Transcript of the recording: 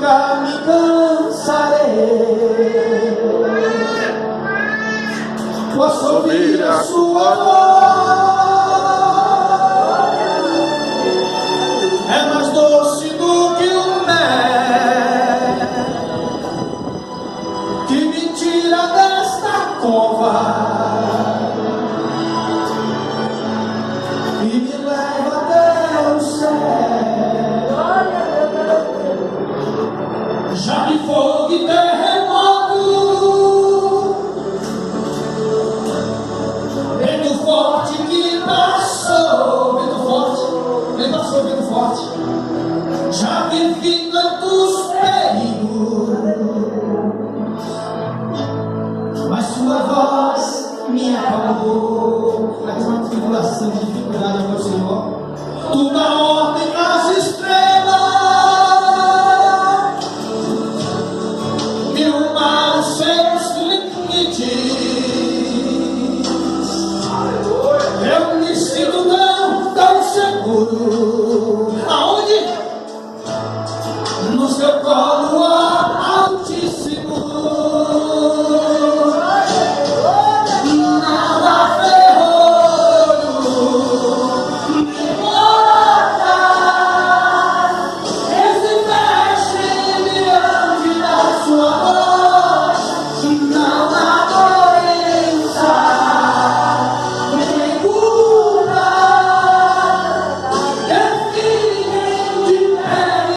nunca me cansarei. Posso ouvir a sua voz, é mais doce do que o mel, que me tira desta cova e me leva até o céu. Já de fogo e terra